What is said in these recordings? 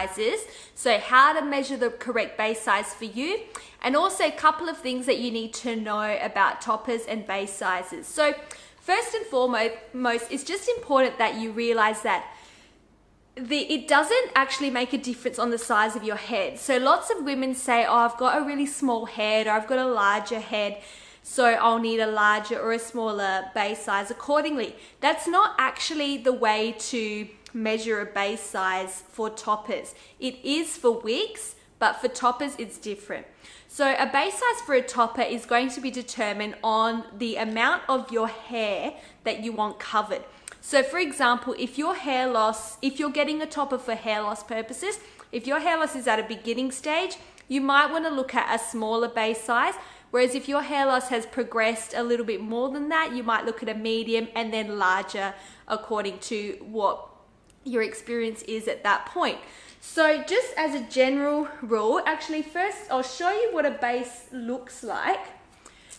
sizes. So how to measure the correct base size for you, and also a couple of things that you need to know about toppers and base sizes. So first and foremost, it's just important that you realize that it doesn't actually make a difference on the size of your head. So lots of women say, oh, I've got a really small head, or I've got a larger head, so I'll need a larger or a smaller base size accordingly. That's not actually the way to measure a base size for toppers. It is for wigs, but for toppers it's different. So a base size for a topper is going to be determined on the amount of your hair that you want covered. So for example, if you're getting a topper for hair loss purposes, if your hair loss is at a beginning stage, you might want to look at a smaller base size. Whereas if your hair loss has progressed a little bit more than that, you might look at a medium and then larger according to what your experience is at that point. So just as a general rule, actually first I'll show you what a base looks like,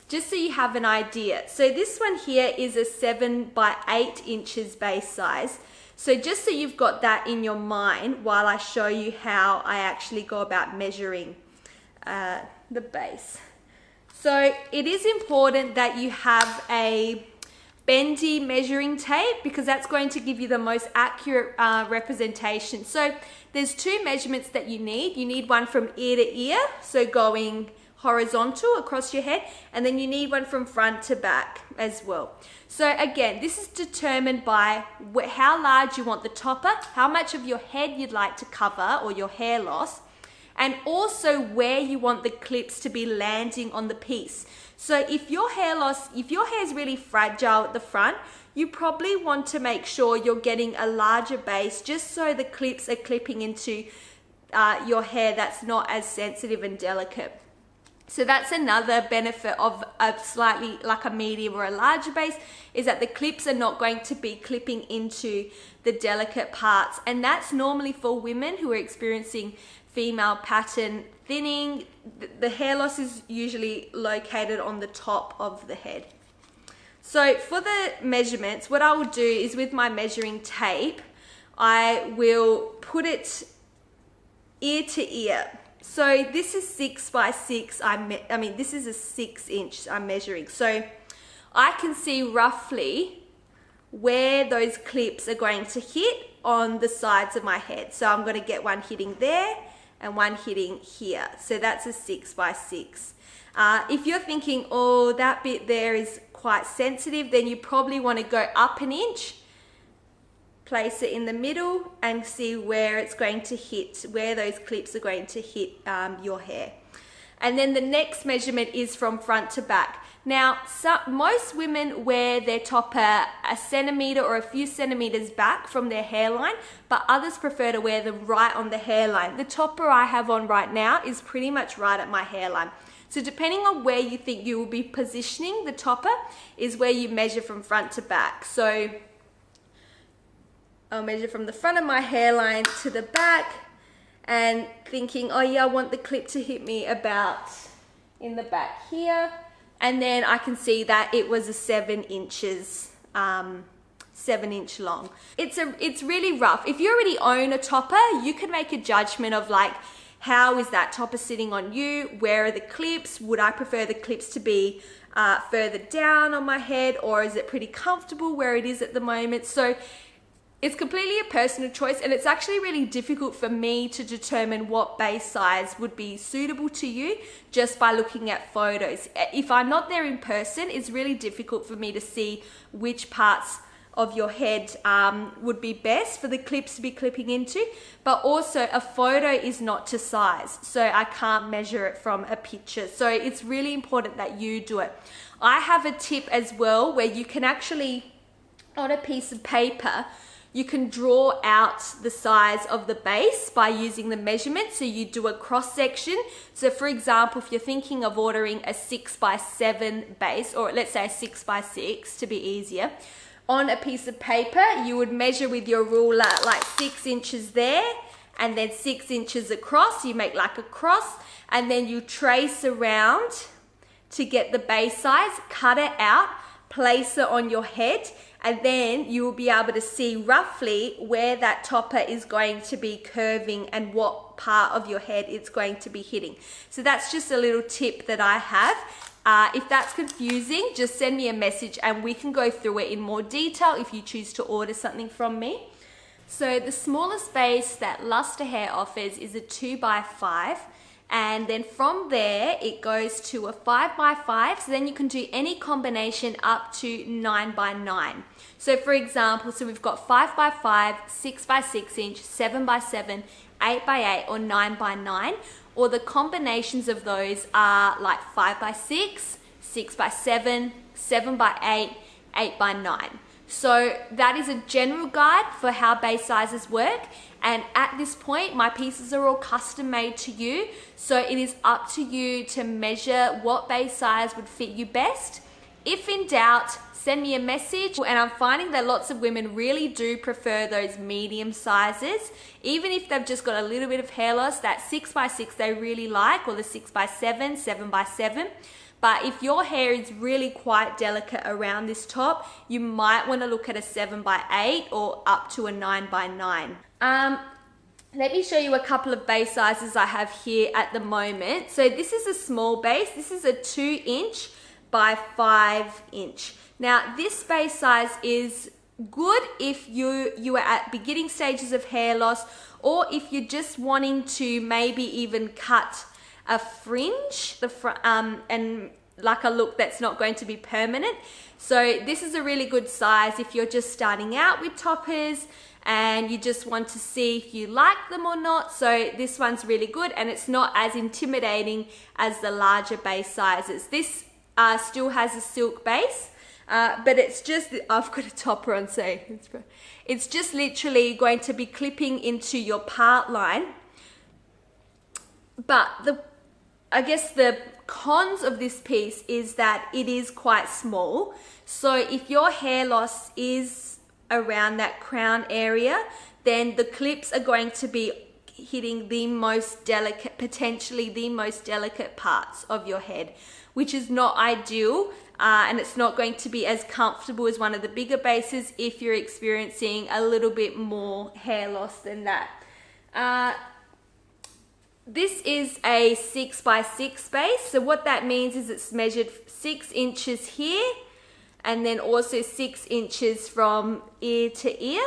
just so you have an idea. So this one here is a 7 by 8 inches base size. So just so you've got that in your mind while I show you how I actually go about measuring the base. So it is important that you have a bendy measuring tape, because that's going to give you the most accurate representation. So there's two measurements that you need. You need one from ear to ear, so going horizontal across your head, and then you need one from front to back as well. So again, this is determined by how large you want the topper, how much of your head you'd like to cover or your hair loss, and also where you want the clips to be landing on the piece. So if your hair is really fragile at the front, you probably want to make sure you're getting a larger base, just so the clips are clipping into your hair that's not as sensitive and delicate. So that's another benefit of a slightly like a medium or a larger base, is that the clips are not going to be clipping into the delicate parts. And that's normally for women who are experiencing female pattern thinning. The hair loss is usually located on the top of the head. So for the measurements, what I will do is with my measuring tape, I will put it ear to ear. So this is 6 by 6. This is a 6 inch I'm measuring. So I can see roughly where those clips are going to hit on the sides of my head. So I'm going to get one hitting there and one hitting here. So that's a 6 by 6. If you're thinking, oh, that bit there is quite sensitive, then you probably want to go up an inch, place it in the middle, and see where it's going to hit, where those clips are going to hit your hair. And then the next measurement is from front to back. Now, most women wear their topper a centimeter or a few centimeters back from their hairline, but others prefer to wear them right on the hairline. The topper I have on right now is pretty much right at my hairline. So depending on where you think you will be positioning the topper is where you measure from front to back. So I'll measure from the front of my hairline to the back, and thinking, oh yeah, I want the clip to hit me about in the back here. And then I can see that it was a 7 inches, 7-inch long. It's really rough. If you already own a topper, you can make a judgment of like, how is that topper sitting on you? Where are the clips? Would I prefer the clips to be further down on my head, or is it pretty comfortable where it is at the moment? So it's completely a personal choice, and it's actually really difficult for me to determine what base size would be suitable to you just by looking at photos. If I'm not there in person, it's really difficult for me to see which parts of your head would be best for the clips to be clipping into. But also a photo is not to size, so I can't measure it from a picture. So it's really important that you do it. I have a tip as well where you can actually, on a piece of paper, you can draw out the size of the base by using the measurement. So you do a cross section. So for example, if you're thinking of ordering a 6 by 7 base, or let's say a 6 by 6 to be easier, on a piece of paper, you would measure with your ruler like 6 inches there, and then 6 inches across. You make like a cross, and then you trace around to get the base size, cut it out, place it on your head, and then you will be able to see roughly where that topper is going to be curving and what part of your head it's going to be hitting. So that's just a little tip that I have. If that's confusing, just send me a message and we can go through it in more detail if you choose to order something from me. So the smallest base that Lusta Hair offers is a 2x5, and then from there it goes to a 5x5, so then you can do any combination up to 9x9. So for example, so we've got 5x5, 6x6 inch, 7x7, 8x8 or 9x9, or the combinations of those are like 5x6, 6x7, 7x8, 8x9. So that is a general guide for how base sizes work, and at this point my pieces are all custom made to you, so it is up to you to measure what base size would fit you best. If in doubt, send me a message, and I'm finding that lots of women really do prefer those medium sizes. Even if they've just got a little bit of hair loss, that 6x6 they really like, or the 6x7, 7x7. But if your hair is really quite delicate around this top, you might want to look at a 7x8 or up to a 9x9. Let me show you a couple of base sizes I have here at the moment. So this is a small base. This is a 2 inch by 5 inch. Now this base size is good if you are at beginning stages of hair loss, or if you're just wanting to maybe even cut a fringe, and like a look that's not going to be permanent. So this is a really good size if you're just starting out with toppers and you just want to see if you like them or not. So this one's really good, and it's not as intimidating as the larger base sizes. This still has a silk base, but it's just, I've got a topper on, so it's just literally going to be clipping into your part line. But I guess the cons of this piece is that it is quite small. So if your hair loss is around that crown area, then the clips are going to be hitting the most delicate, potentially the most delicate parts of your head, which is not ideal. And it's not going to be as comfortable as one of the bigger bases if you're experiencing a little bit more hair loss than that. This is a 6x6 base. So what that means is it's measured 6 inches here, and then also 6 inches from ear to ear.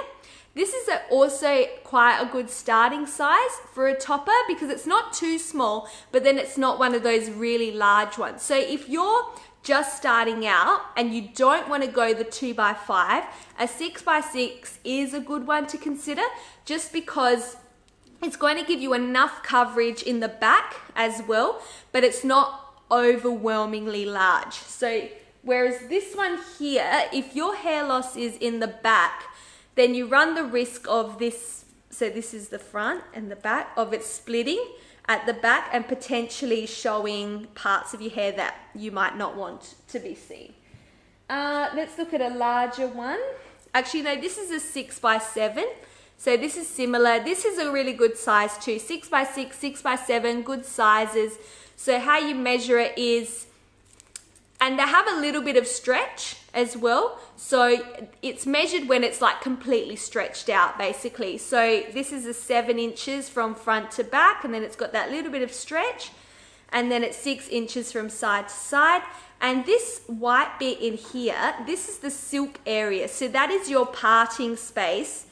This is also quite a good starting size for a topper because it's not too small, but then it's not one of those really large ones. So if you're just starting out and you don't want to go the 2x5, a 6x6 is a good one to consider, just because it's going to give you enough coverage in the back as well, but it's not overwhelmingly large. So whereas this one here, if your hair loss is in the back, then you run the risk of this, so this is the front and the back, of it splitting at the back and potentially showing parts of your hair that you might not want to be seen. Let's look at a larger one. Actually, no, this is a 6x7. So this is similar. This is a really good size too. 6x6, 6x7, good sizes. So how you measure it is, and they have a little bit of stretch as well. So it's measured when it's like completely stretched out basically. So this is a 7 inches from front to back, and then it's got that little bit of stretch, and then it's 6 inches from side to side. And this white bit in here, this is the silk area. So that is your parting space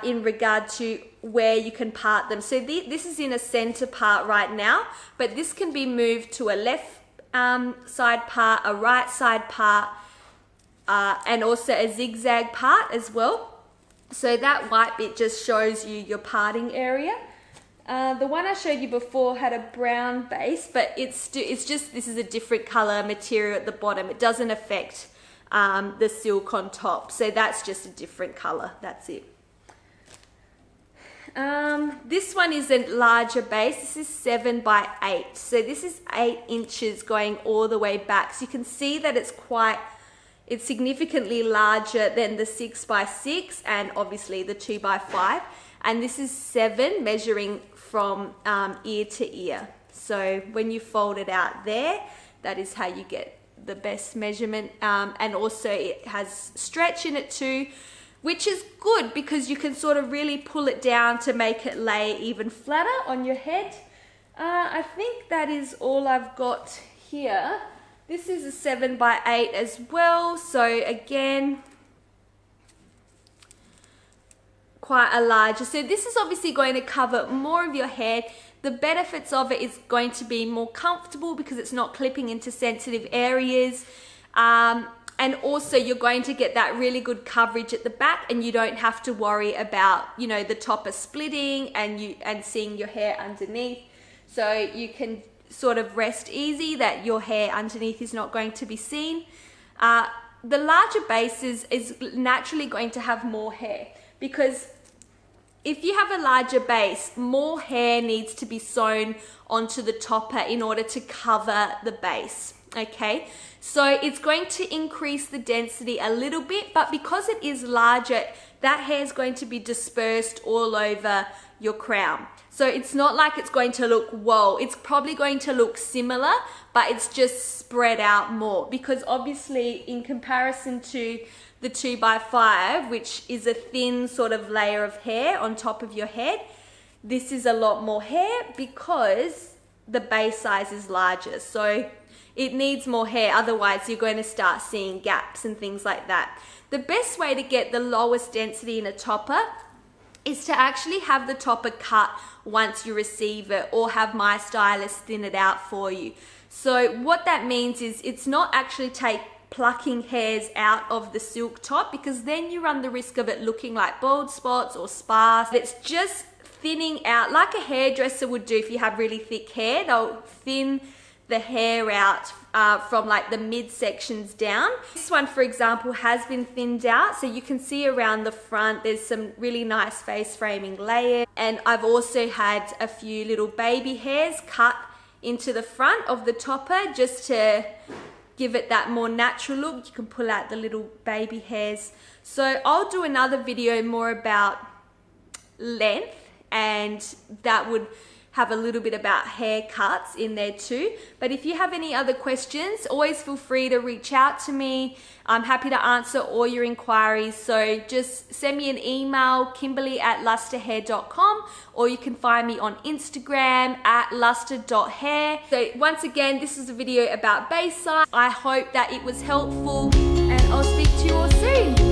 in regard to where you can part them. So this is in a center part right now, but this can be moved to a left side part, a right side part, and also a zigzag part as well. So that white bit just shows you your parting area. The one I showed you before had a brown base, but it's just, this is a different color material at the bottom. It doesn't affect the silk on top. So that's just a different color, that's it. This one is a larger base. This is 7x8. So this is 8 inches going all the way back. So you can see that it's significantly larger than the 6x6 and obviously the 2x5. And this is 7, measuring from ear to ear. So when you fold it out there, that is how you get the best measurement, and also it has stretch in it too, which is good because you can sort of really pull it down to make it lay even flatter on your head. I think that is all I've got here. This is a 7x8 as well, so again, quite a larger. So this is obviously going to cover more of your hair. The benefits of it is going to be more comfortable because it's not clipping into sensitive areas. And also you're going to get that really good coverage at the back, and you don't have to worry about, you know, the topper splitting and seeing your hair underneath. So you can sort of rest easy that your hair underneath is not going to be seen. The larger base is naturally going to have more hair, because if you have a larger base, more hair needs to be sewn onto the topper in order to cover the base, okay? So it's going to increase the density a little bit, but because it is larger, that hair is going to be dispersed all over your crown. So it's not like it's going to look, whoa, it's probably going to look similar, but it's just spread out more, because obviously in comparison to the 2x5, which is a thin sort of layer of hair on top of your head, this is a lot more hair because the base size is larger. So it needs more hair, otherwise you're going to start seeing gaps and things like that. The best way to get the lowest density in a topper is to actually have the topper cut once you receive it, or have my stylist thin it out for you. So what that means is it's not actually plucking hairs out of the silk top, because then you run the risk of it looking like bald spots or sparse. It's just thinning out like a hairdresser would do. If you have really thick hair, they'll thin the hair out from like the midsections down. This one, for example, has been thinned out, so you can see around the front there's some really nice face framing layers, and I've also had a few little baby hairs cut into the front of the topper just to give it that more natural look. You can pull out the little baby hairs. So I'll do another video more about length, and that would have a little bit about haircuts in there too. But if you have any other questions, always feel free to reach out to me. I'm happy to answer all your inquiries. So just send me an email, kimberly@lustahair.com, or you can find me on Instagram @lusta.hair. So once again, this is a video about base size. I hope that it was helpful, and I'll speak to you all soon.